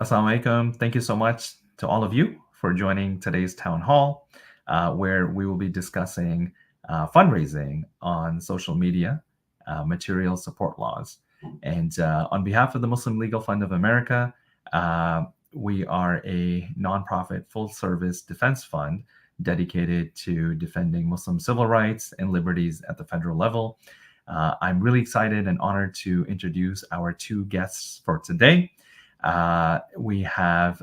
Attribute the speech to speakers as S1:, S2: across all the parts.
S1: Assalamu alaikum. Thank you so much to all of you for joining today's town hall, where we will be discussing fundraising on social media, material support laws. And on behalf of the Muslim Legal Fund of America, we are a nonprofit full-service defense fund dedicated to defending Muslim civil rights and liberties at the federal level. I'm really excited and honored to introduce our two guests for today. We have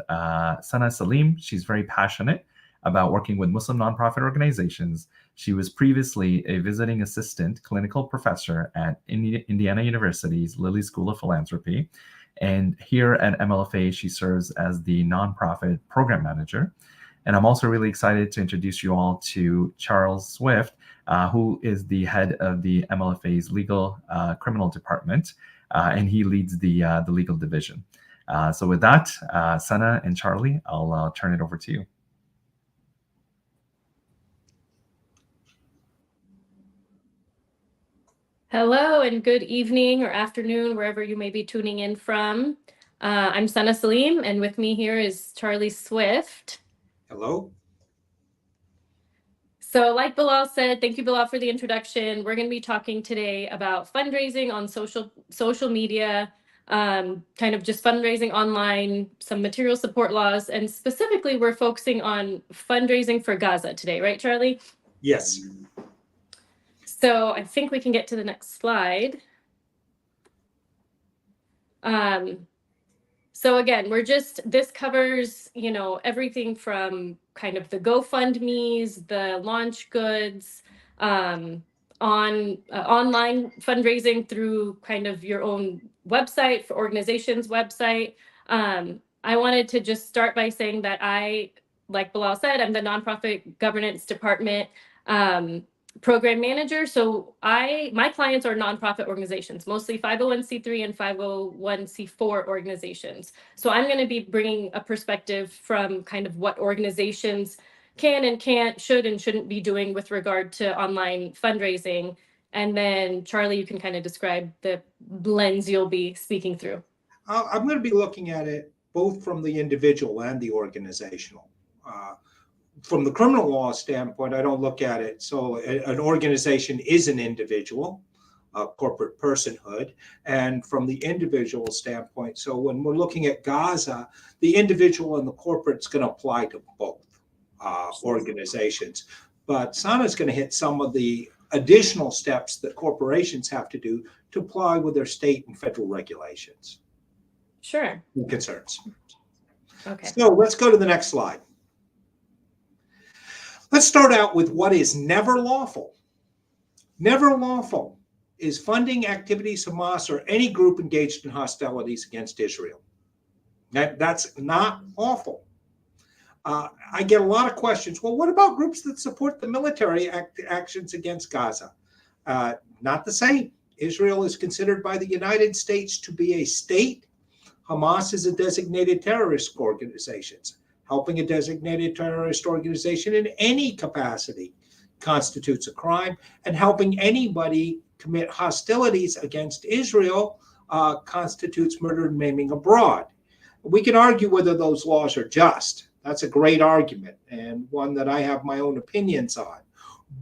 S1: Sana Saleem. She's very passionate about working with Muslim nonprofit organizations. She was previously a visiting assistant clinical professor at Indiana University's Lilly School of Philanthropy. And here at MLFA, she serves as the nonprofit program manager. And I'm also really excited to introduce you all to Charles Swift, who is the head of the MLFA's legal criminal department, and he leads the legal division. So with that, Sana and Charlie, I'll turn it over to you.
S2: Hello and good evening or afternoon, wherever you may be tuning in from. I'm Sana Saleem, and with me here is Charlie Swift.
S3: Hello.
S2: So like Bilal said, thank you, Bilal, for the introduction. We're going to be talking today about fundraising on social media, kind of just fundraising online, some material support laws, and specifically we're focusing on fundraising for Gaza today, right, Charlie?
S3: Yes.
S2: So I think we can get to the next slide. So again, this covers, everything from kind of the GoFundMes, the launch goods, online fundraising through kind of your own website, for organization's website. I wanted to just start by saying that like Bilal said, I'm the nonprofit governance department program manager. So my clients are nonprofit organizations, mostly 501c3 and 501c4 organizations. So I'm going to be bringing a perspective from kind of what organizations can and can't, should and shouldn't be doing with regard to online fundraising. And then Charlie, you can kind of describe the lens you'll be speaking through.
S3: I'm going to be looking at it both from the individual and the organizational. From the criminal law standpoint, I don't look at it. So an organization is an individual, a corporate personhood. And from the individual standpoint, so when we're looking at Gaza, the individual and the corporate is going to apply to both organizations. But Sana's going to hit some of the additional steps that corporations have to do to apply with their state and federal regulations.
S2: Sure.
S3: And concerns.
S2: Okay.
S3: So let's go to the next slide. Let's start out with what is never lawful. Never lawful is funding activities of Hamas or any group engaged in hostilities against Israel. That's not lawful. I get a lot of questions. Well, what about groups that support the military actions against Gaza? Not the same. Israel is considered by the United States to be a state. Hamas is a designated terrorist organization. Helping a designated terrorist organization in any capacity constitutes a crime, and helping anybody commit hostilities against Israel constitutes murder and maiming abroad. We can argue whether those laws are just. That's a great argument, and one that I have my own opinions on.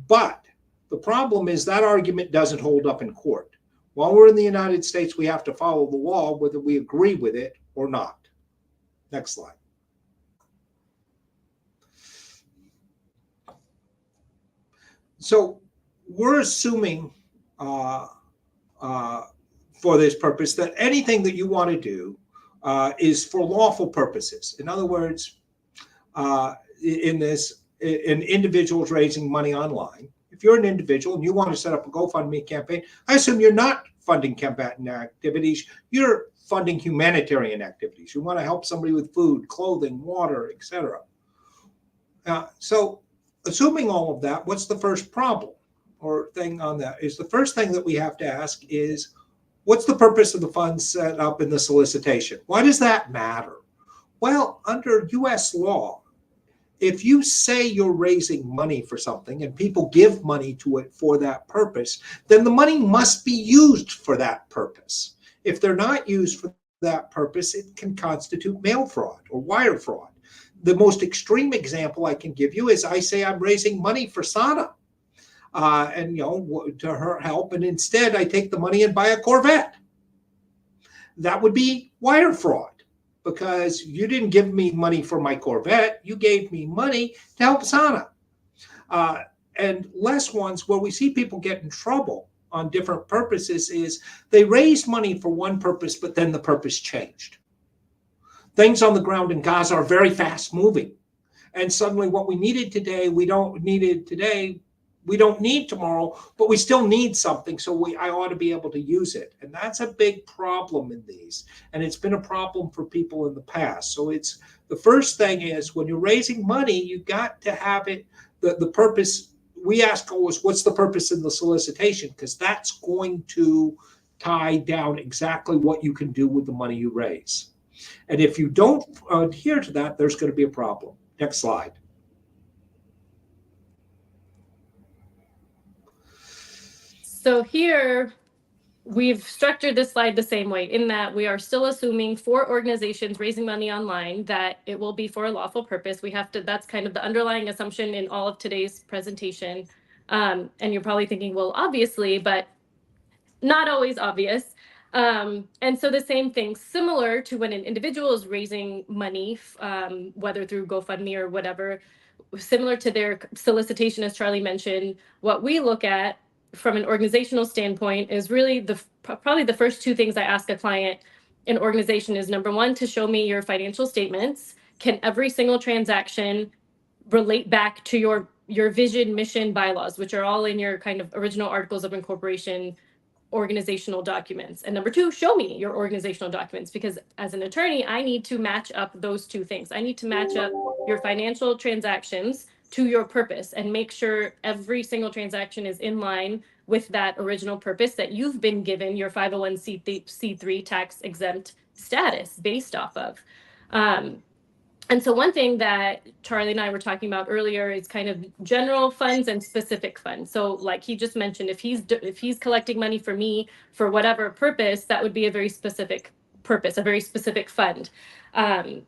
S3: But the problem is that argument doesn't hold up in court. While we're in the United States, we have to follow the law, whether we agree with it or not. Next slide. So we're assuming for this purpose that anything that you want to do is for lawful purposes. In other words, in individuals raising money online, if you're an individual and you want to set up a GoFundMe campaign, I assume you're not funding combatant activities, you're funding humanitarian activities. You want to help somebody with food, clothing, water, etc. So assuming all of that, what's the first problem or thing on that? Is the first thing that we have to ask is, what's the purpose of the funds set up in the solicitation? Why does that matter? Well, under US law, if you say you're raising money for something and people give money to it for that purpose, then the money must be used for that purpose. If they're not used for that purpose, it can constitute mail fraud or wire fraud. The most extreme example I can give you is I say I'm raising money for Sana, and to her help, and instead I take the money and buy a Corvette. That would be wire fraud, because you didn't give me money for my Corvette, you gave me money to help Sana. And less ones where we see people get in trouble on different purposes is they raised money for one purpose, but then the purpose changed. Things on the ground in Gaza are very fast moving. And suddenly what we needed today, we don't need tomorrow, but we still need something. So I ought to be able to use it. And that's a big problem in these. And it's been a problem for people in the past. So it's the first thing is when you're raising money, you got to have it, the purpose. We ask always, what's the purpose in the solicitation? Because that's going to tie down exactly what you can do with the money you raise. And if you don't adhere to that, there's going to be a problem. Next slide.
S2: So here we've structured this slide the same way, in that we are still assuming for organizations raising money online that it will be for a lawful purpose. That's kind of the underlying assumption in all of today's presentation. And you're probably thinking, well, obviously, but not always obvious. And so the same thing, similar to when an individual is raising money, whether through GoFundMe or whatever, similar to their solicitation, as Charlie mentioned, what we look at from an organizational standpoint is really probably the first two things I ask a client in organization is, number one, to show me your financial statements. Can every single transaction relate back to your vision, mission, bylaws, which are all in your kind of original articles of incorporation organizational documents? And number two, show me your organizational documents, because as an attorney, I need to match up those two things. I need to match up your financial transactions to your purpose and make sure every single transaction is in line with that original purpose that you've been given your 501c3 tax exempt status based off of. And so one thing that Charlie and I were talking about earlier is kind of general funds and specific funds. So like he just mentioned, if he's collecting money for me for whatever purpose, that would be a very specific purpose, a very specific fund.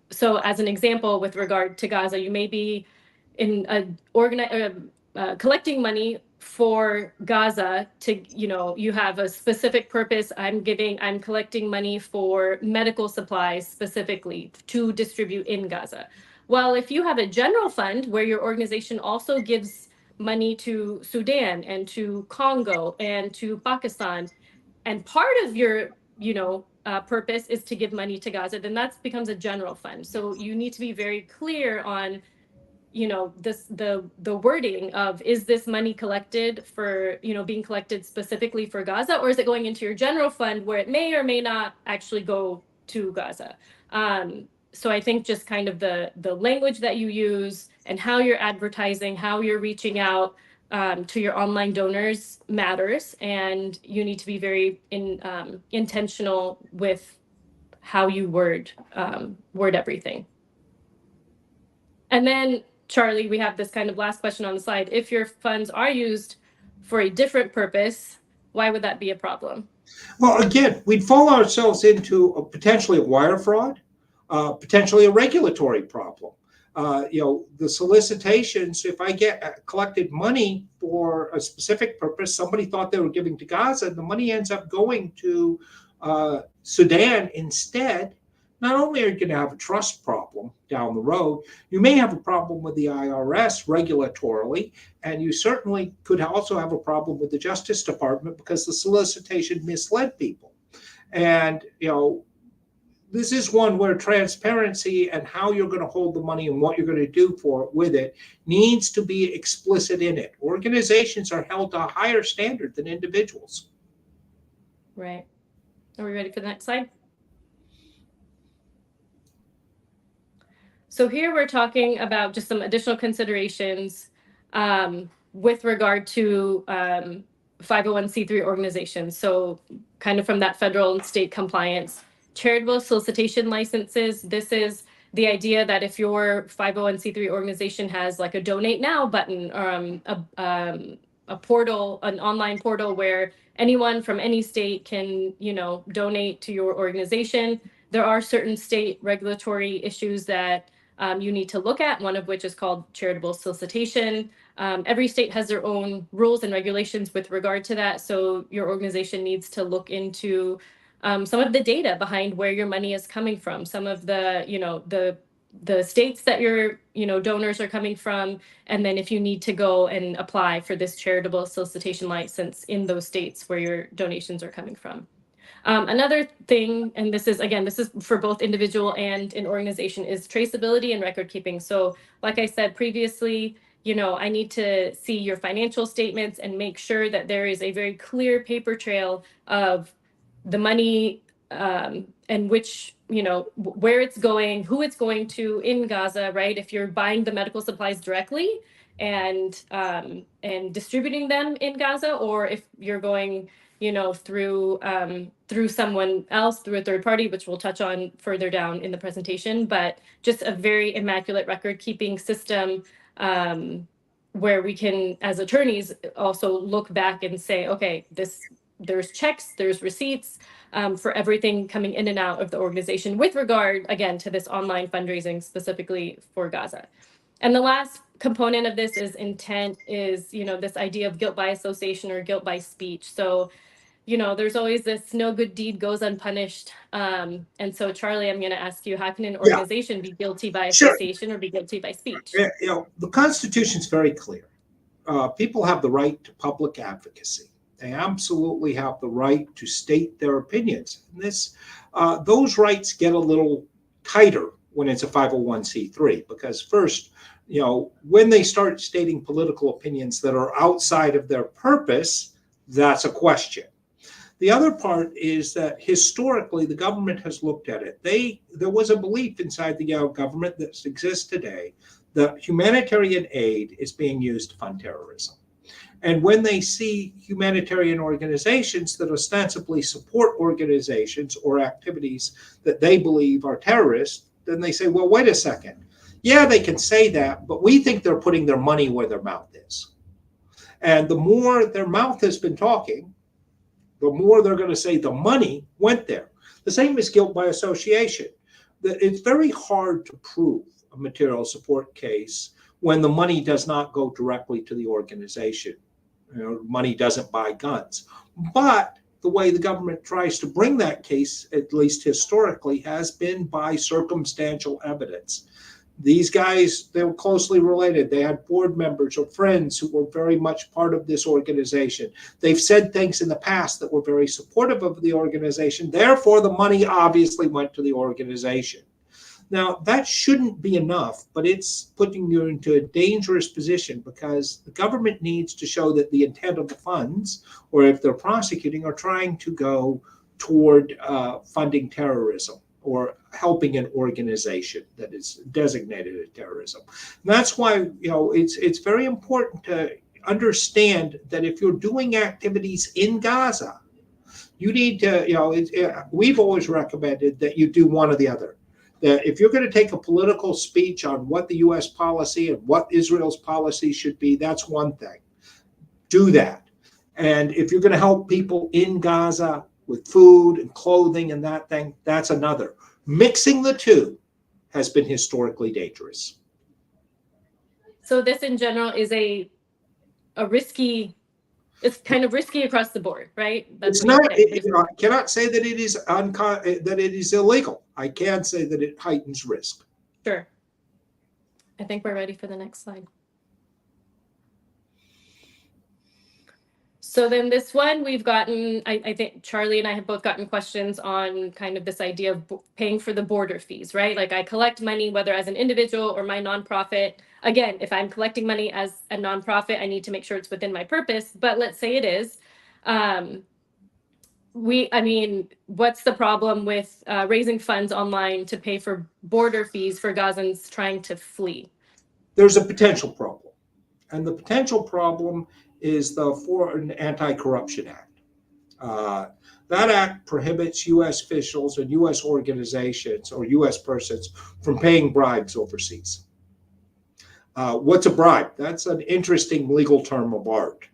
S2: So as an example, with regard to Gaza, you may be collecting money for Gaza to, you have a specific purpose. I'm collecting money for medical supplies specifically to distribute in Gaza. Well, if you have a general fund where your organization also gives money to Sudan and to Congo and to Pakistan, and part of your, purpose is to give money to Gaza, then that becomes a general fund. So you need to be very clear on the wording of, is this money collected for, being collected specifically for Gaza, or is it going into your general fund where it may or may not actually go to Gaza? So I think just kind of the language that you use and how you're advertising, how you're reaching out to your online donors matters, and you need to be very intentional with how you word everything. And then, Charlie, we have this kind of last question on the slide. If your funds are used for a different purpose, why would that be a problem?
S3: Well, again, we'd fall ourselves into potentially a wire fraud, potentially a regulatory problem. The solicitations, if I collected money for a specific purpose, somebody thought they were giving to Gaza, and the money ends up going to Sudan instead. Not only are you going to have a trust problem down the road, you may have a problem with the IRS regulatorily, and you certainly could also have a problem with the Justice Department because the solicitation misled people. And, this is one where transparency and how you're going to hold the money and what you're going to do with it needs to be explicit in it. Organizations are held to a higher standard than individuals.
S2: Right. Are we ready for the next slide? So here we're talking about just some additional considerations with regard to 501c3 organizations. So kind of from that federal and state compliance. Charitable solicitation licenses, this is the idea that if your 501c3 organization has like a donate now button, a portal, an online portal where anyone from any state can, donate to your organization, there are certain state regulatory issues that you need to look at, one of which is called charitable solicitation. Every state has their own rules and regulations with regard to that. So your organization needs to look into some of the data behind where your money is coming from, some of the, the states that your, donors are coming from, and then if you need to go and apply for this charitable solicitation license in those states where your donations are coming from. Another thing, and this is for both individual and an organization, is traceability and record keeping. So like I said previously, I need to see your financial statements and make sure that there is a very clear paper trail of the money and which, where it's going, who it's going to in Gaza, right? If you're buying the medical supplies directly and distributing them in Gaza, or if you're going through someone else, through a third party, which we'll touch on further down in the presentation, but just a very immaculate record keeping system where we can, as attorneys, also look back and say, okay, there's checks, there's receipts for everything coming in and out of the organization with regard, again, to this online fundraising specifically for Gaza. And the last component of this is intent, is, this idea of guilt by association or guilt by speech. So, there's always this no good deed goes unpunished. And so, Charlie, I'm going to ask you, how can an organization be guilty by association or be guilty by speech?
S3: The Constitution is very clear. People have the right to public advocacy. They absolutely have the right to state their opinions. And those rights get a little tighter when it's a 501c3, because first, when they start stating political opinions that are outside of their purpose, that's a question. The other part is that historically, the government has looked at it. There was a belief inside the government that exists today that humanitarian aid is being used to fund terrorism. And when they see humanitarian organizations that ostensibly support organizations or activities that they believe are terrorist, then they say, well, wait a second. Yeah, they can say that, but we think they're putting their money where their mouth is. And the more their mouth has been talking, the more they're going to say the money went there. The same is guilt by association. It's very hard to prove a material support case when the money does not go directly to the organization. Money doesn't buy guns. But the way the government tries to bring that case, at least historically, has been by circumstantial evidence. These guys, they were closely related. They had board members or friends who were very much part of this organization. They've said things in the past that were very supportive of the organization. Therefore, the money obviously went to the organization. Now, that shouldn't be enough, but it's putting you into a dangerous position, because the government needs to show that the intent of the funds, or if they're prosecuting, are trying to go toward funding terrorism or helping an organization that is designated as terrorism. And that's why, it's very important to understand that if you're doing activities in Gaza, you need to, we've always recommended that you do one or the other. That if you're going to take a political speech on what the U.S. policy and what Israel's policy should be, that's one thing. Do that. And if you're going to help people in Gaza with food and clothing and that thing, that's another. Mixing the two has been historically dangerous.
S2: So this in general is a risky, it's kind of risky across the board, right?
S3: That's it's not. I cannot say that it is that it is illegal. I can say that it heightens risk.
S2: Sure. I think we're ready for the next slide. So then this one we've gotten, I think Charlie and I have both gotten questions on kind of this idea of paying for the border fees, right? Like I collect money, whether as an individual or my nonprofit. Again, if I'm collecting money as a nonprofit, I need to make sure it's within my purpose. But let's say it is. What's the problem with raising funds online to pay for border fees for Gazans trying to flee?
S3: There's a potential problem. And the potential problem is the Foreign Anti-Corruption Act. That act prohibits U.S. officials and U.S. organizations or U.S. persons from paying bribes overseas. What's a bribe? That's an interesting legal term of art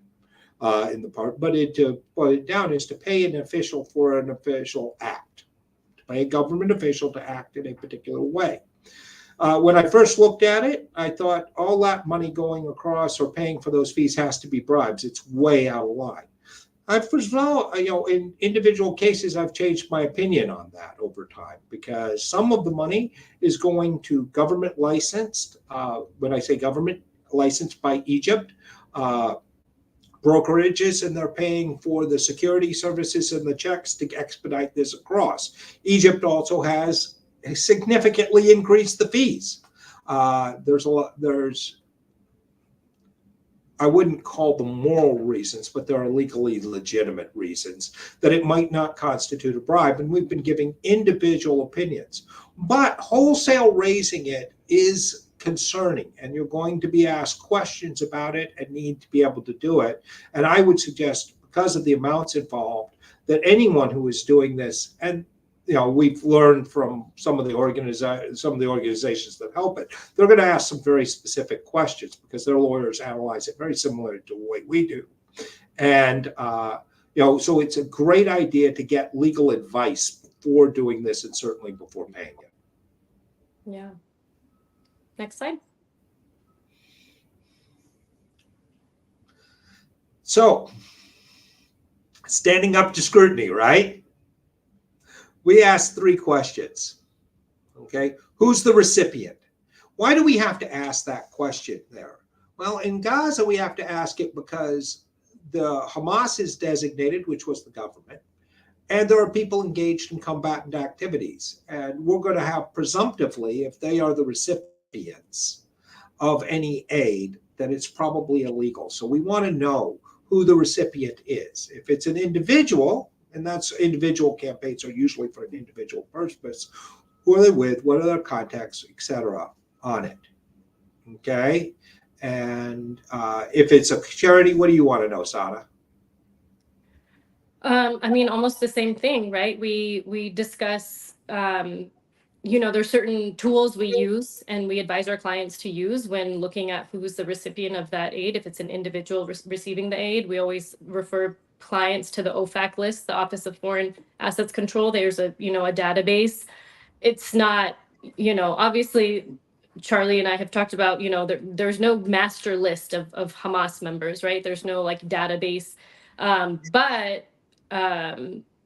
S3: in the part, but to put it down is to pay an official for an official act. by a government official to act in a particular way. When I first looked at it, I thought all that money going across or paying for those fees has to be bribes. It's way out of line. First of all, in individual cases, I've changed my opinion on that over time, because some of the money is going to government licensed, when I say government, licensed by Egypt, brokerages, and they're paying for the security services and the checks to expedite this across. Egypt also has significantly increased the fees. There's I wouldn't call them moral reasons, but there are legally legitimate reasons that it might not constitute a bribe. And we've been giving individual opinions. But wholesale raising it is concerning, and you're going to be asked questions about it and need to be able to do it. And I would suggest, because of the amounts involved, that anyone who is doing this, and we've learned from some of the organizations that help it, they're going to ask some very specific questions because their lawyers analyze it very similar to the way we do. And so it's a great idea to get legal advice before doing this, and certainly before paying it.
S2: Yeah. Next slide.
S3: So, standing up to scrutiny, right? We asked 3 questions. Okay, who's the recipient? Why do we have to ask that question there? Well, in Gaza, we have to ask it because the Hamas is designated, which was the government, and there are people engaged in combatant activities. And we're going to have, presumptively, if they are the recipients of any aid, then it's probably illegal. So we want to know who the recipient is. If it's an individual, and that's individual campaigns are usually for an individual purpose. Who are they with? What are their contacts, etc. on it? Okay. And if it's a charity, what do you want to know, Sada?
S2: I mean, almost the same thing, right? We discuss, there's certain tools we use and we advise our clients to use when looking at who's the recipient of that aid. If it's an individual receiving the aid, we always refer clients to the OFAC list, the Office of Foreign Assets Control. There's a database. It's not, obviously Charlie and I have talked about, there's no master list of Hamas members, right? There's no like database. But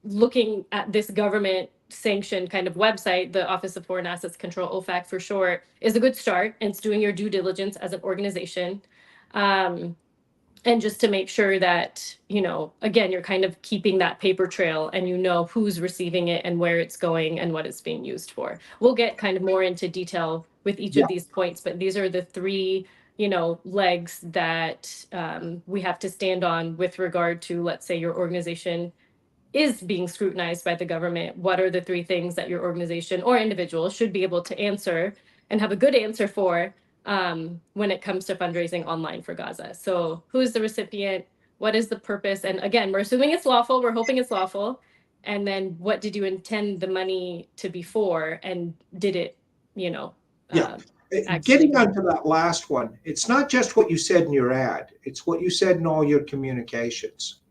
S2: looking at this government sanctioned kind of website, the Office of Foreign Assets Control, OFAC for short, is a good start. And it's doing your due diligence as an organization. And just to make sure that, again, you're kind of keeping that paper trail and who's receiving it and where it's going and what it's being used for. We'll get kind of more into detail with each of these points, but these are the 3, legs that we have to stand on with regard to, let's say, your organization is being scrutinized by the government. What are the 3 things that your organization or individual should be able to answer and have a good answer for when it comes to fundraising online for Gaza? So who is the recipient? What is the purpose? And again, we're assuming it's lawful. We're hoping it's lawful. And then what did you intend the money to be for? And did it,
S3: Getting onto that last one, it's not just what you said in your ad. It's what you said in all your communications.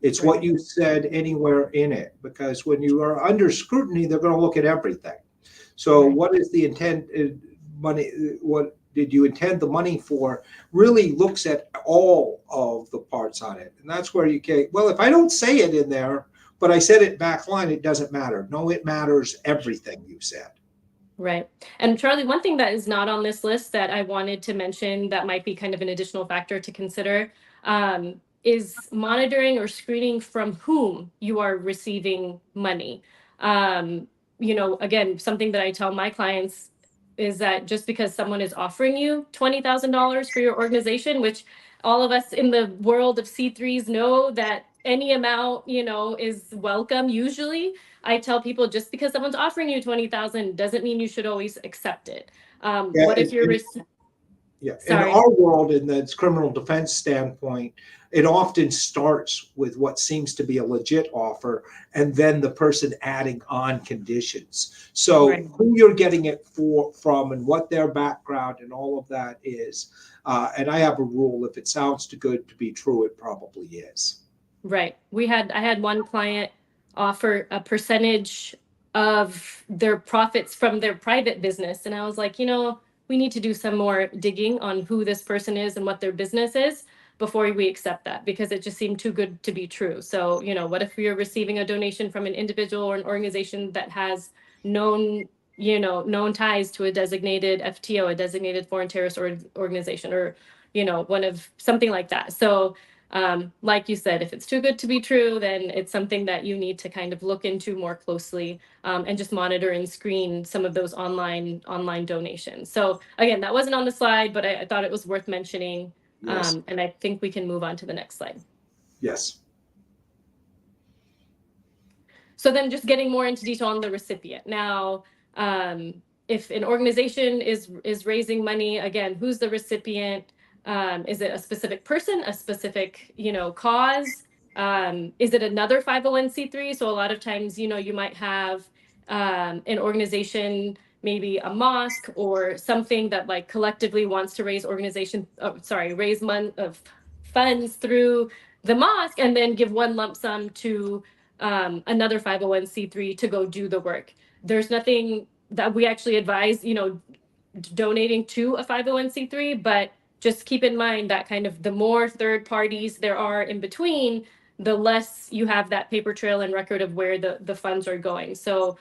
S3: It's what you said anywhere in it. Because when you are under scrutiny, they're going to look at everything. So what is the intent money? What did you intend the money for? Really looks at all of the parts on it. And that's where you can, well, if I don't say it in there, but I said it backline, it doesn't matter. No, it matters everything you said.
S2: Right. And Charlie, one thing that is not on this list that I wanted to mention that might be kind of an additional factor to consider is monitoring or screening from whom you are receiving money. Again, something that I tell my clients is that just because someone is offering you $20,000 for your organization, which all of us in the world of C3s know that any amount, is welcome. Usually I tell people just because someone's offering you 20,000 doesn't mean you should always accept it. What if you're
S3: in our world, in the criminal defense standpoint, it often starts with what seems to be a legit offer and then the person adding on conditions. So who you're getting it from and what their background and all of that is. And I have a rule, if it sounds too good to be true, it probably is.
S2: Right. I had one client offer a percentage of their profits from their private business. And I was like, we need to do some more digging on who this person is and what their business is before we accept that, because it just seemed too good to be true. So, what if we are receiving a donation from an individual or an organization that has known ties to a designated FTO, a designated foreign terrorist organization, or, one of something like that. So, like you said, if it's too good to be true, then it's something that you need to kind of look into more closely, and just monitor and screen some of those online donations. So again, that wasn't on the slide, but I thought it was worth mentioning.
S3: Yes.
S2: And I think we can move on to the next slide.
S3: Yes.
S2: So then just getting more into detail on the recipient. Now, if an organization is raising money, again, who's the recipient? Is it a specific person, a specific, cause? Is it another 501c3? So a lot of times, you might have an organization, maybe a mosque or something that like collectively wants to raise funds through the mosque, and then give one lump sum to another 501c3 to go do the work. There's nothing that we actually advise, donating to a 501c3, but just keep in mind that kind of the more third parties there are in between, the less you have that paper trail and record of where the funds are going. So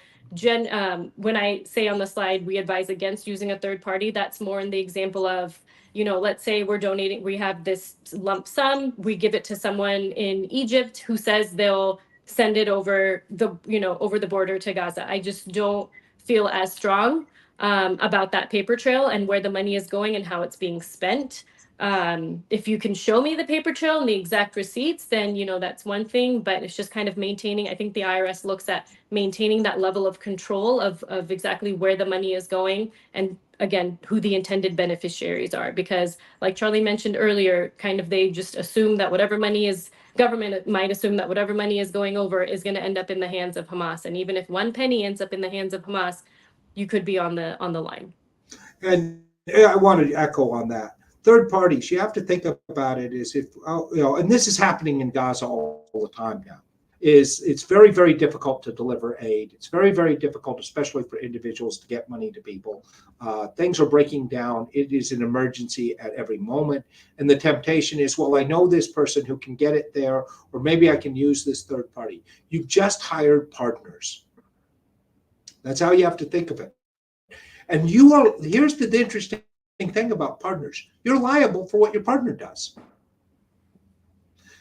S2: when I say on the slide, we advise against using a third party, that's more in the example of, let's say we're donating, we have this lump sum, we give it to someone in Egypt who says they'll send it over the border to Gaza. I just don't feel as strong about that paper trail and where the money is going and how it's being spent. If you can show me the paper trail and the exact receipts, then, that's one thing, but it's just kind of maintaining. I think the IRS looks at maintaining that level of control of exactly where the money is going, and again, who the intended beneficiaries are, because like Charlie mentioned earlier, kind of they just assume that whatever money is, government might assume that whatever money is going over is going to end up in the hands of Hamas. And even if one penny ends up in the hands of Hamas, you could be on the line. And
S3: I wanted to echo on that. Third parties, you have to think about it as if, and this is happening in Gaza all the time now, it's very, very difficult to deliver aid. It's very, very difficult, especially for individuals, to get money to people. Things are breaking down. It is an emergency at every moment. And the temptation is, well, I know this person who can get it there, or maybe I can use this third party. You've just hired partners. That's how you have to think of it. And here's the interesting thing about partners. You're liable for what your partner does.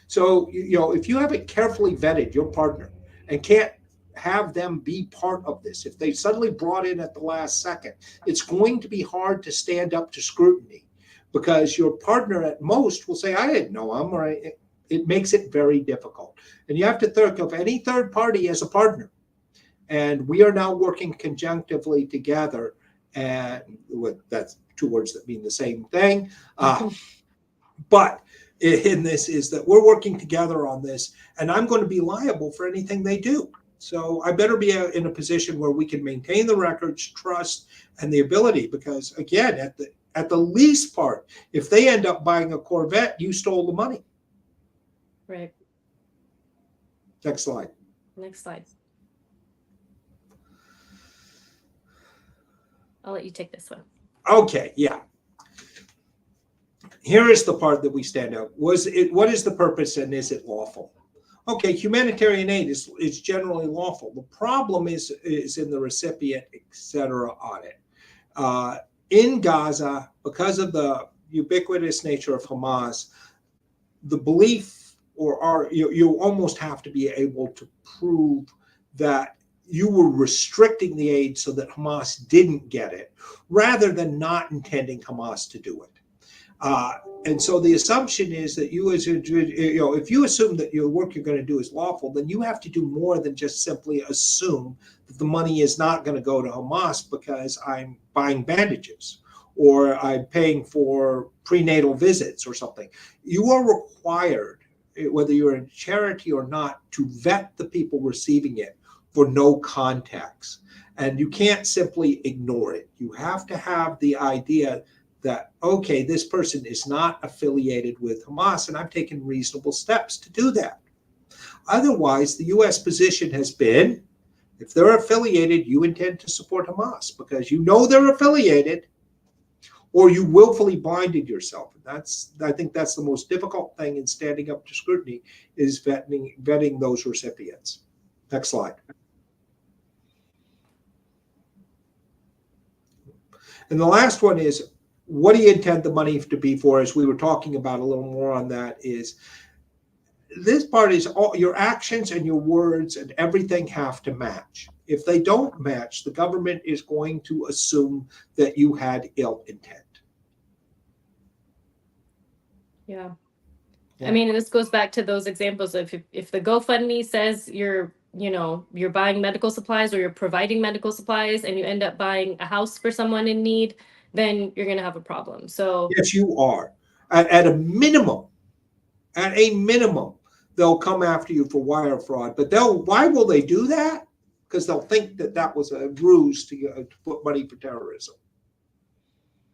S3: So, if you haven't carefully vetted your partner and can't have them be part of this, if they suddenly brought in at the last second, it's going to be hard to stand up to scrutiny, because your partner at most will say, I didn't know him, or it makes it very difficult. And you have to think of any third party as a partner. And we are now working conjunctively together, and that's two words that mean the same thing. But in this is that we're working together on this, and I'm going to be liable for anything they do. So I better be in a position where we can maintain the records, trust, and the ability, because again, at the least part, if they end up buying a Corvette, you stole the money.
S2: Right.
S3: Next slide.
S2: Next slide. I'll let you take this one.
S3: Okay, yeah. Here is the part that we stand out. What is the purpose, and is it lawful? Okay, humanitarian aid is generally lawful. The problem is in the recipient, etc. on it. In Gaza, because of the ubiquitous nature of Hamas, the belief you almost have to be able to prove that you were restricting the aid so that Hamas didn't get it, rather than not intending Hamas to do it. And so the assumption is that if you assume that your work you're going to do is lawful, then you have to do more than just simply assume that the money is not going to go to Hamas because I'm buying bandages or I'm paying for prenatal visits or something. You are required, whether you're in charity or not, to vet the people receiving it for no context. And you can't simply ignore it. You have to have the idea that, okay, this person is not affiliated with Hamas, and I've taken reasonable steps to do that. Otherwise, the U.S. position has been If they're affiliated, you intend to support Hamas because you know they're affiliated, or you willfully blinded yourself. I think that's the most difficult thing in standing up to scrutiny, is vetting those recipients. Next slide. And the last one is, what do you intend the money to be for? As we were talking about a little more on that, is this part is all your actions and your words and everything have to match. If they don't match, the government is going to assume that you had ill intent.
S2: Yeah. I mean, this goes back to those examples of if the GoFundMe says you're buying medical supplies or you're providing medical supplies and you end up buying a house for someone in need, then you're going to have a problem. So
S3: yes, you are. At a minimum, they'll come after you for wire fraud. But why will they do that? Because they'll think that was a ruse to put money for terrorism.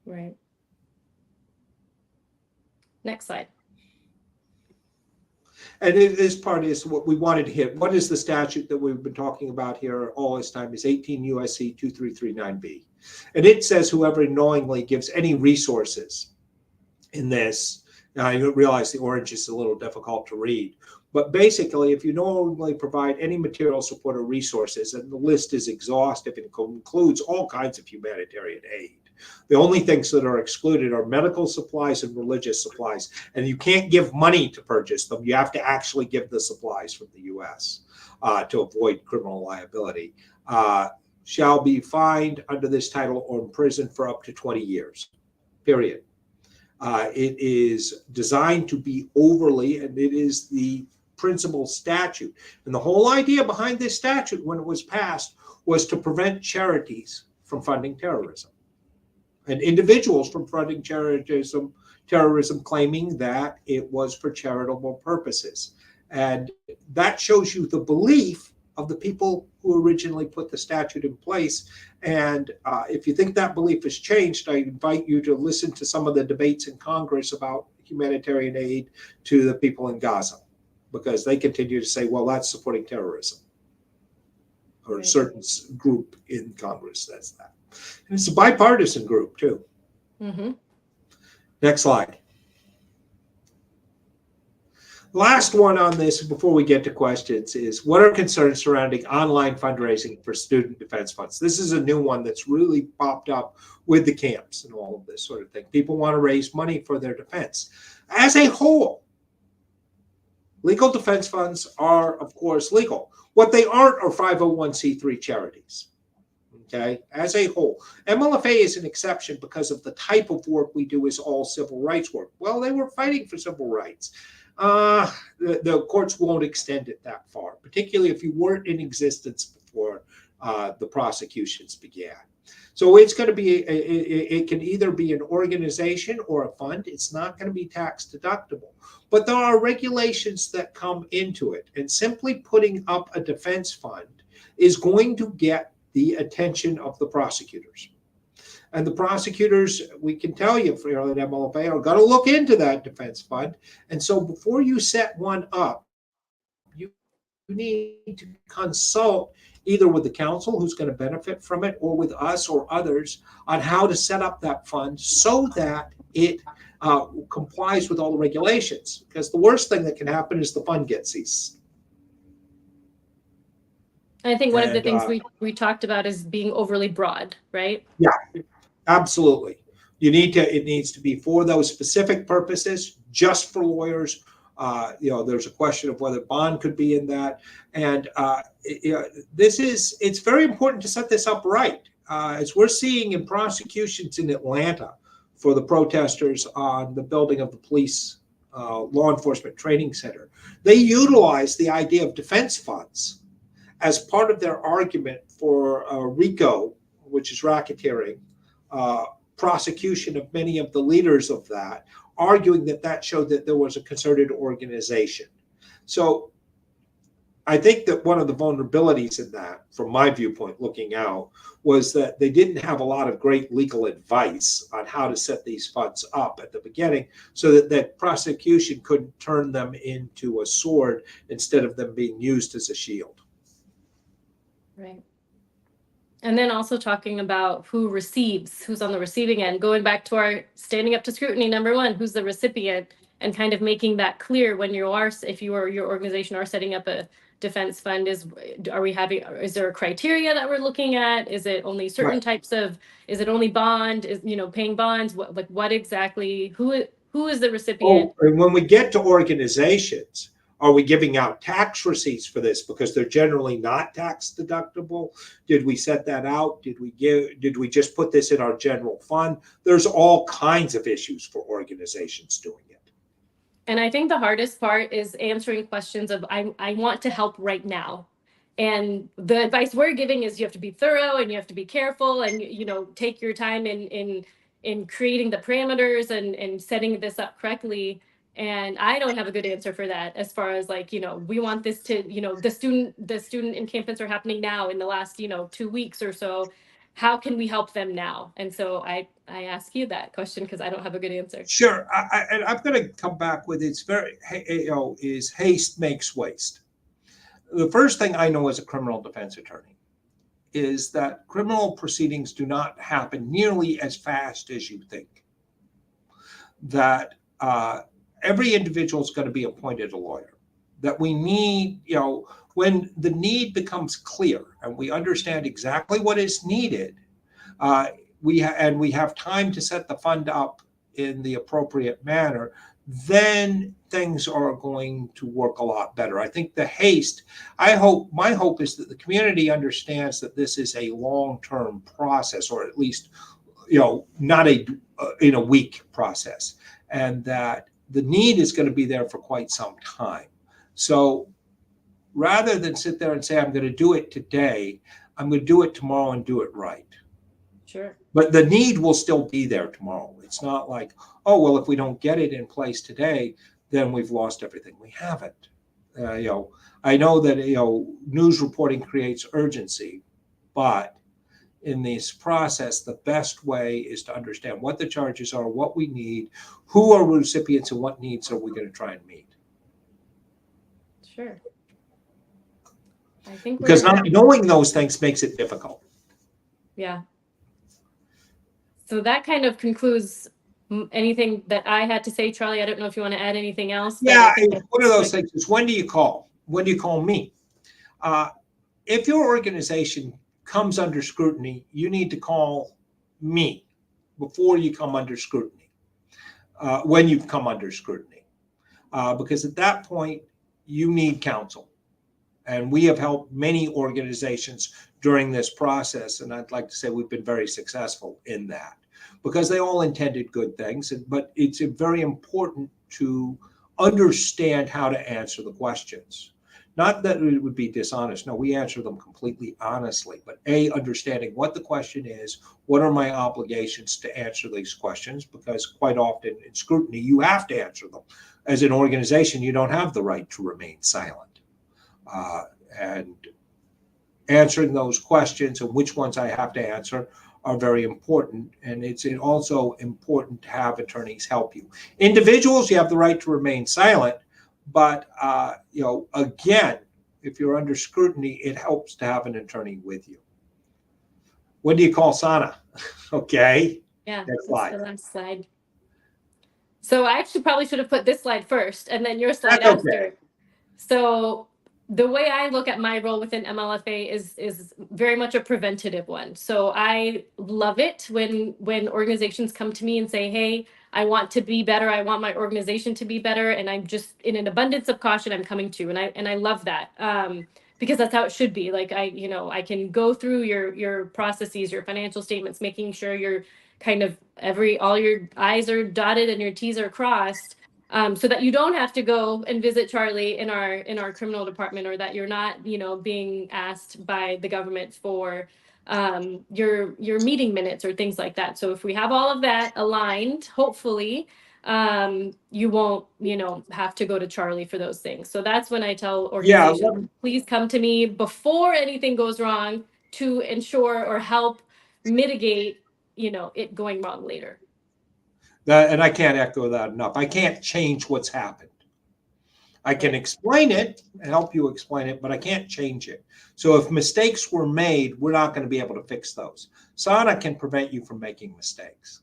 S2: Right. Next slide.
S3: And this part is what we wanted to hit. What is the statute that we've been talking about here all this time? Is 18 USC 2339B. And it says whoever knowingly gives any resources in this. Now, I realize the orange is a little difficult to read. But basically, if you knowingly provide any material support or resources, and the list is exhaustive, it includes all kinds of humanitarian aid. The only things that are excluded are medical supplies and religious supplies. And you can't give money to purchase them. You have to actually give the supplies from the U.S. To avoid criminal liability. Shall be fined under this title or imprisoned for up to 20 years, period. It is designed to be overly, and it is the principal statute. And the whole idea behind this statute when it was passed was to prevent charities from funding terrorism. And individuals from funding terrorism claiming that it was for charitable purposes. And that shows you the belief of the people who originally put the statute in place. And if you think that belief has changed, I invite you to listen to some of the debates in Congress about humanitarian aid to the people in Gaza, because they continue to say, well, that's supporting terrorism. Or a certain group in Congress says that. And it's a bipartisan group, too.
S2: Mm-hmm.
S3: Next slide. Last one on this before we get to questions is, what are concerns surrounding online fundraising for student defense funds? This is a new one that's really popped up with the camps and all of this sort of thing. People want to raise money for their defense. As a whole, legal defense funds are, of course, legal. What they aren't are 501c3 charities. Okay, as a whole, MLFA is an exception because of the type of work we do is all civil rights work. Well, they were fighting for civil rights. The courts won't extend it that far, particularly if you weren't in existence before the prosecutions began. So it's going to be, it can either be an organization or a fund. It's not going to be tax deductible. But there are regulations that come into it. And simply putting up a defense fund is going to get the attention of the prosecutors. And the prosecutors, we can tell you for at MLFA, are going to look into that defense fund. And so before you set one up, you need to consult either with the council who's going to benefit from it, or with us or others on how to set up that fund so that it complies with all the regulations. Because the worst thing that can happen is the fund gets seized.
S2: I think one of the things we talked about is being overly broad, right?
S3: Yeah, absolutely. It needs to be for those specific purposes, just for lawyers. There's a question of whether bond could be in that. And it's very important to set this up right. As we're seeing in prosecutions in Atlanta for the protesters on the building of the police law enforcement training center, they utilize the idea of defense funds as part of their argument for RICO, which is racketeering, prosecution of many of the leaders of that, arguing that showed that there was a concerted organization. So I think that one of the vulnerabilities in that, from my viewpoint looking out, was that they didn't have a lot of great legal advice on how to set these funds up at the beginning, so that prosecution couldn't turn them into a sword instead of them being used as a shield.
S2: Right. And then also talking about who receives, who's on the receiving end, going back to our standing up to scrutiny, number one, who's the recipient, and kind of making that clear when you are, if you or your organization are setting up a defense fund, is there a criteria that we're looking at? Is it only certain types of, is it only bond, is, paying bonds? What exactly, who is the recipient?
S3: Oh, and when we get to organizations, are we giving out tax receipts for this because they're generally not tax deductible? Did we set that out? Did we just put this in our general fund? There's all kinds of issues for organizations doing it.
S2: And I think the hardest part is answering questions of, I want to help right now. And the advice we're giving is you have to be thorough and you have to be careful and, take your time in creating the parameters and setting this up correctly. And I don't have a good answer for that as far as we want this to, the student encampments are happening now in the last, 2 weeks or so. How can we help them now? And so I ask you that question because I don't have a good answer.
S3: Sure. And I'm going to come back with it's very, is haste makes waste. The first thing I know as a criminal defense attorney is that criminal proceedings do not happen nearly as fast as you think. That every individual is going to be appointed a lawyer. That we need, when the need becomes clear and we understand exactly what is needed, we have time to set the fund up in the appropriate manner, then things are going to work a lot better. I think the haste, my hope is that the community understands that this is a long-term process, or at least, not in a week process, and that the need is going to be there for quite some time. So rather than sit there and say, I'm going to do it today, I'm going to do it tomorrow and do it right.
S2: Sure.
S3: But the need will still be there tomorrow. It's not like, oh, well, if we don't get it in place today, then we've lost everything. We haven't. I know that, news reporting creates urgency, but in this process, the best way is to understand what the charges are, what we need, who are recipients, and what needs are we going to try and meet.
S2: Sure. I think
S3: because not knowing those things makes it difficult.
S2: Yeah. So that kind of concludes anything that I had to say, Charlie. I don't know if you want to add anything else.
S3: Yeah, one of those things is, when do you call? When do you call me? If your organization comes under scrutiny, you need to call me before you come under scrutiny, when you've come under scrutiny, because at that point, you need counsel. And we have helped many organizations during this process, and I'd like to say we've been very successful in that, because they all intended good things, but it's very important to understand how to answer the questions. Not that it would be dishonest. No, we answer them completely honestly, but understanding what the question is, what are my obligations to answer these questions, because quite often in scrutiny, you have to answer them. As an organization, you don't have the right to remain silent. And answering those questions and which ones I have to answer are very important. And it's also important to have attorneys help you. Individuals, you have the right to remain silent, but again, if you're under scrutiny, it helps to have an attorney with you. When do you call Sana? Okay.
S2: Yeah, that's the last slide. So I actually probably should have put this slide first and then your slide after. Okay. So the way I look at my role within MLFA is very much a preventative one. So I love it when organizations come to me and say, hey, I want to be better. I want my organization to be better. And I'm just, in an abundance of caution, I'm coming to. And I love that, because that's how it should be. Like, I can go through your processes, your financial statements, making sure you're kind of all your I's are dotted and your T's are crossed. So that you don't have to go and visit Charlie in our criminal department, or that you're not, being asked by the government for your meeting minutes or things like that. So if we have all of that aligned, hopefully, you won't, have to go to Charlie for those things. So that's when I tell organizations, please come to me before anything goes wrong to ensure or help mitigate, it going wrong later.
S3: And I can't echo that enough. I can't change what's happened. I can explain it and help you explain it, but I can't change it. So if mistakes were made, we're not going to be able to fix those. Sana can prevent you from making mistakes.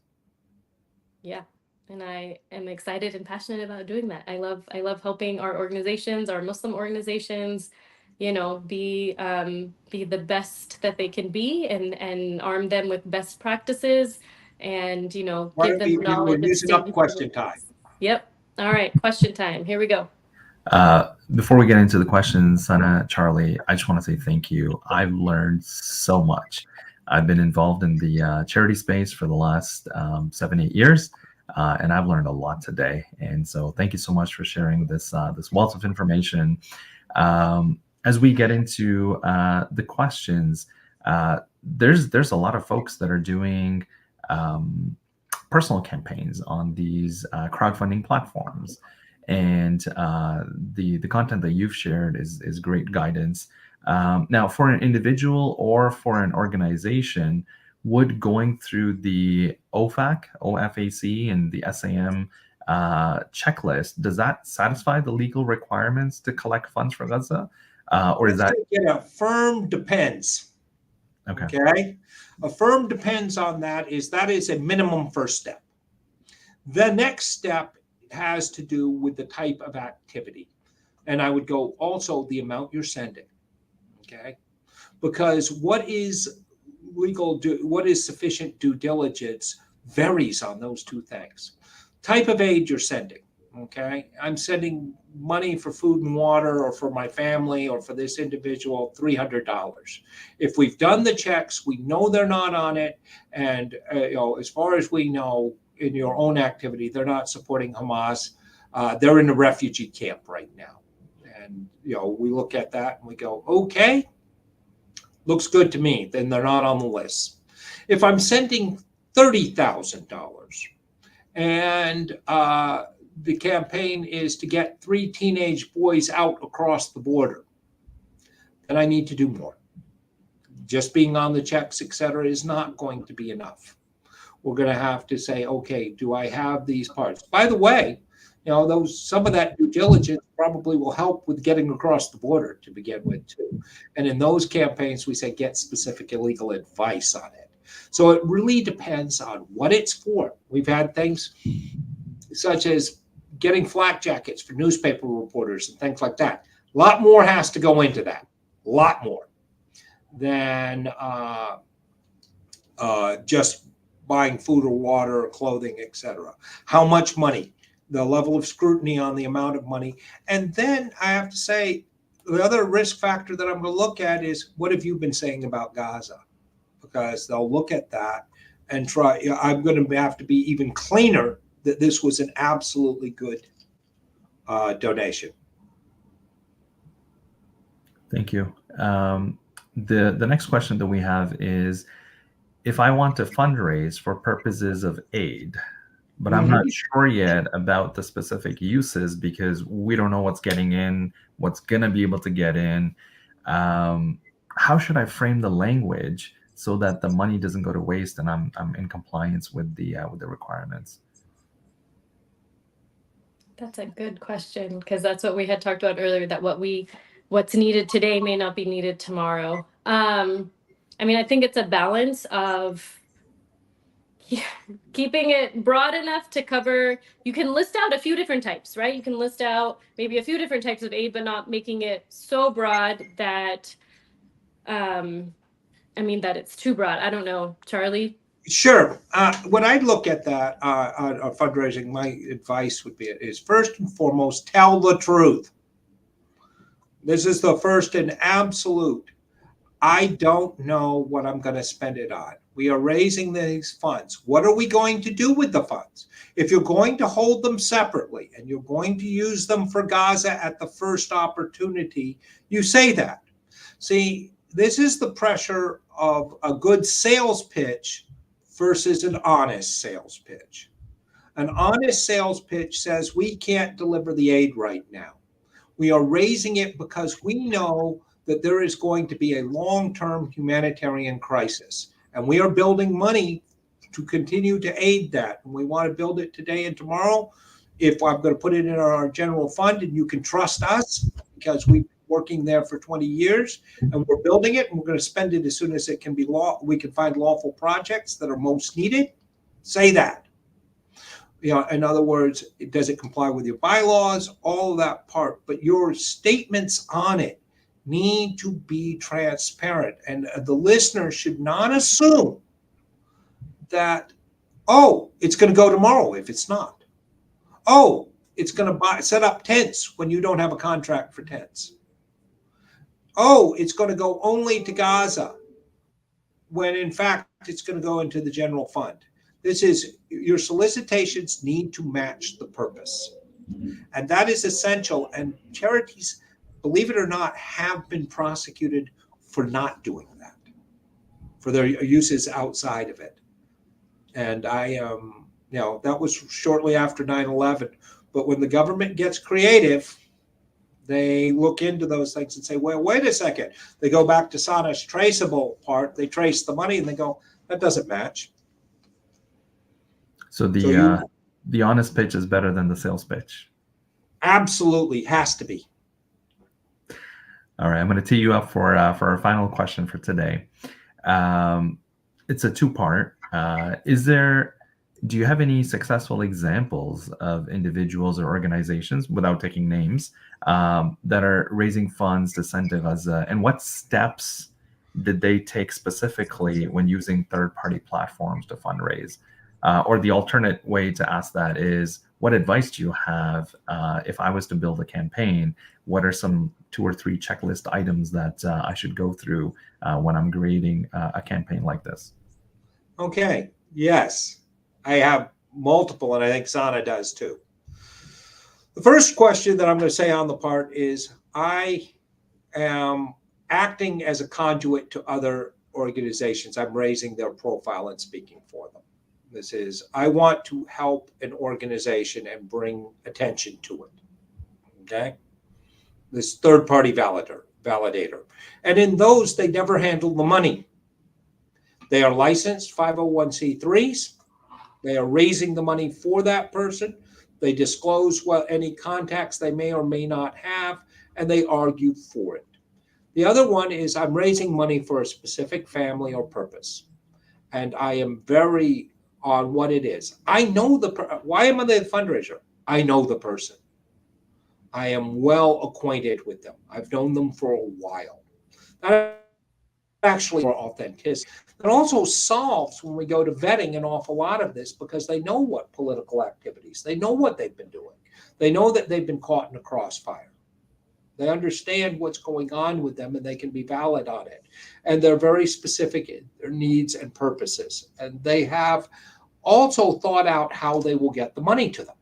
S2: Yeah. And I am excited and passionate about doing that. I love helping our organizations, our Muslim organizations, be the best that they can be, and arm them with best practices, and give them the knowledge.
S3: We're using up question time.
S2: Yep. All right, question time. Here we go.
S1: Before we get into the questions, Sana, Charlie, I just want to say thank you. I've learned so much. I've been involved in the charity space for the last 7-8 years, and I've learned a lot today. And so thank you so much for sharing this wealth of information. As we get into the questions, there's a lot of folks that are doing personal campaigns on these crowdfunding platforms. And the content that you've shared is great guidance. Now, for an individual or for an organization, would going through the OFAC, and the SAM checklist, does that satisfy the legal requirements to collect funds for Gaza? Or is that
S3: a firm depends? Okay. A firm depends on that is a minimum first step. The next step has to do with the type of activity. And I would go also the amount you're sending. Okay. Because what is sufficient due diligence varies on those two things. Type of aid you're sending. Okay. I'm sending money for food and water, or for my family, or for this individual, $300. If we've done the checks, we know they're not on it. And, as far as we know, in your own activity, they're not supporting Hamas. They're in a refugee camp right now. And, we look at that and we go, okay, looks good to me. Then they're not on the list. If I'm sending $30,000 and the campaign is to get 3 teenage boys out across the border, then I need to do more. Just being on the checks, et cetera, is not going to be enough. We're going to have to say, okay, do I have these parts? By the way, some of that due diligence probably will help with getting across the border to begin with too. And in those campaigns, we say get specific legal advice on it. So it really depends on what it's for. We've had things such as getting flak jackets for newspaper reporters and things like that. A lot more has to go into that. A lot more than just buying food or water or clothing, etc. How much money, the level of scrutiny on the amount of money. And then I have to say, the other risk factor that I'm going to look at is, what have you been saying about Gaza? Because they'll look at that and try. I'm going to have to be even cleaner that this was an absolutely good donation.
S1: Thank you. The next question that we have is, if I want to fundraise for purposes of aid, but I'm not sure yet about the specific uses because we don't know what's getting in, what's going to be able to get in. How should I frame the language so that the money doesn't go to waste and I'm in compliance with the requirements?
S2: That's a good question, because that's what we had talked about earlier, that what's needed today may not be needed tomorrow. I think it's a balance of keeping it broad enough to cover. You can list out a few different types, right? You can list out maybe a few different types of aid, but not making it so broad that, that it's too broad. I don't know, Charlie?
S3: Sure. When I look at that on fundraising, my advice would be is, first and foremost, tell the truth. This is the first and absolute. I don't know what I'm going to spend it on. We are raising these funds. What are we going to do with the funds? If you're going to hold them separately and you're going to use them for Gaza at the first opportunity, you say that. See, this is the pressure of a good sales pitch versus an honest sales pitch. An honest sales pitch says we can't deliver the aid right now. We are raising it because we know that there is going to be a long-term humanitarian crisis. And we are building money to continue to aid that. And we want to build it today and tomorrow. if I'm going to put it in our general fund, and you can trust us because we've been working there for 20 years and we're building it, and we're going to spend it as soon as it can be we can find lawful projects that are most needed, say that. In other words, does it comply with your bylaws, all of that part, but your statements on it need to be transparent. And the listener should not assume that, oh, it's going to go tomorrow if it's not. Oh, it's going to set up tents when you don't have a contract for tents. Oh, it's going to go only to Gaza when in fact it's going to go into the general fund. Your solicitations need to match the purpose. And that is essential. And charities, believe it or not, have been prosecuted for not doing that, for their uses outside of it. And that was shortly after 9/11. But when the government gets creative, they look into those things and say, well, wait a second. They go back to Sana's traceable part. They trace the money and they go, that doesn't match.
S1: So the honest pitch is better than the sales pitch.
S3: Absolutely, has to be.
S1: All right, I'm going to tee you up for our final question for today. It's a two-part. Do you have any successful examples of individuals or organizations, without taking names, that are raising funds to send to Gaza? And what steps did they take specifically when using third-party platforms to fundraise? Or the alternate way to ask that is, what advice do you have if I was to build a campaign? What are some 2 or 3 checklist items that I should go through when I'm creating a campaign like this?
S3: Okay, yes. I have multiple, and I think Sana does too. The first question that I'm going to say on the part is, I am acting as a conduit to other organizations. I'm raising their profile and speaking for them. This is, I want to help an organization and bring attention to it. Okay? This third-party validator. And in those, they never handle the money. They are licensed 501c3s. They are raising the money for that person. They disclose any contacts they may or may not have, and they argue for it. The other one is, I'm raising money for a specific family or purpose. And I am very on what it is. I know why am I the fundraiser? I know the person. I am well acquainted with them. I've known them for a while. That actually for authenticity. It also solves, when we go to vetting, an awful lot of this, because they know what political activities, they know what they've been doing. They know that they've been caught in a crossfire. They understand what's going on with them, and they can be valid on it. And they're very specific in their needs and purposes. And they have also thought out how they will get the money to them.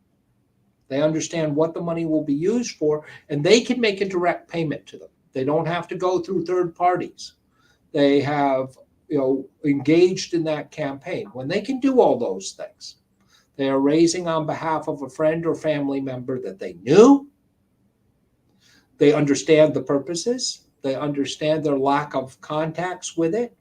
S3: They understand what the money will be used for, and they can make a direct payment to them. They don't have to go through third parties. They have engaged in that campaign. When they can do all those things, they are raising on behalf of a friend or family member that they knew. They understand the purposes. They understand their lack of contacts with it.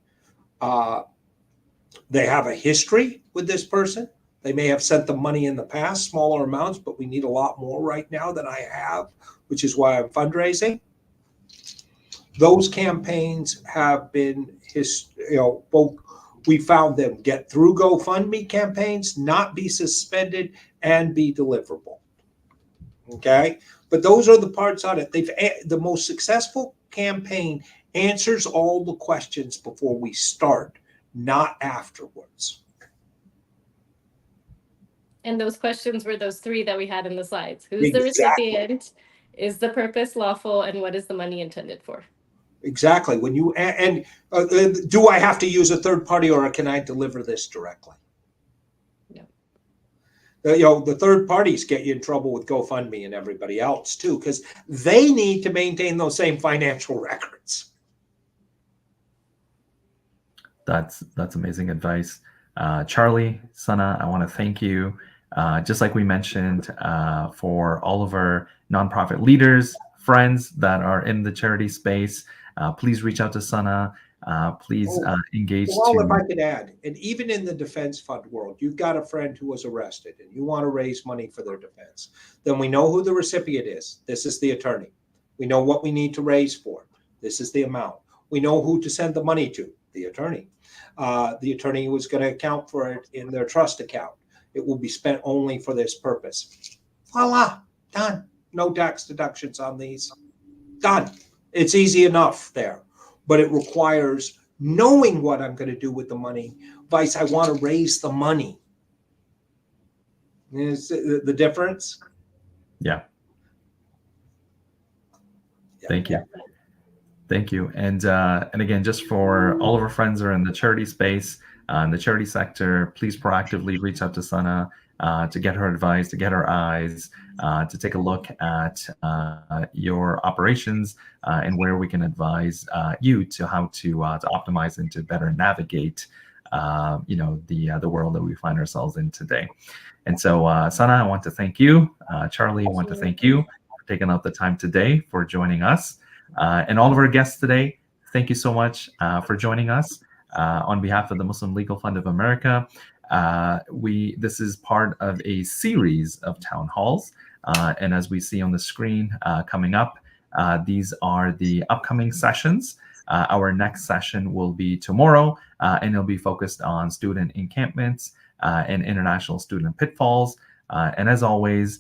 S3: They have a history with this person. They may have sent them money in the past, smaller amounts, but we need a lot more right now than I have, which is why I'm fundraising. Those campaigns have been, both we found them get through GoFundMe campaigns, not be suspended, and be deliverable. Okay, but those are the parts on it. The most successful campaign answers all the questions before we start, not afterwards.
S2: And those questions were those 3 that we had in the slides. Who's the recipient? Is the purpose lawful? And what is the money intended for?
S3: Exactly. When you do I have to use a third party, or can I deliver this directly?
S2: Yeah.
S3: The third parties get you in trouble with GoFundMe and everybody else too, because they need to maintain those same financial records.
S1: That's amazing advice. Charlie, Sana, I want to thank you. Just like we mentioned, for all of our nonprofit leaders, friends that are in the charity space, please reach out to Sana. please engage.
S3: Well, if I could add, and even in the defense fund world, you've got a friend who was arrested and you want to raise money for their defense. Then we know who the recipient is. This is the attorney. We know what we need to raise for. This is the amount. We know who to send the money to, the attorney. The attorney was going to account for it in their trust account. It will be spent only for this purpose. Voila, done. No tax deductions on these. Done. It's easy enough there, but it requires knowing what I'm going to do with the money. Vice, I want to raise the money. Is the difference?
S1: Yeah. Thank you. Thank you. And again, just for all of our friends who are in the charity space, in the charity sector, please proactively reach out to Sana to get her advice, to get her eyes, to take a look at your operations and where we can advise you to how to optimize and to better navigate, the world that we find ourselves in today. And so, Sana, I want to thank you. Charlie, I want to thank you for taking out the time today for joining us. And all of our guests today, thank you so much for joining us. On behalf of the Muslim Legal Fund of America, this is part of a series of town halls. And as we see on the screen coming up, these are the upcoming sessions. Our next session will be tomorrow, and it'll be focused on student encampments and international student pitfalls. And as always,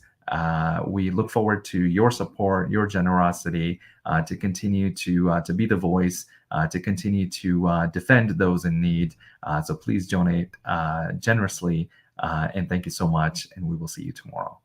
S1: we look forward to your support, your generosity, to continue to be the voice, to continue to defend those in need. So please donate generously, and thank you so much, and we will see you tomorrow.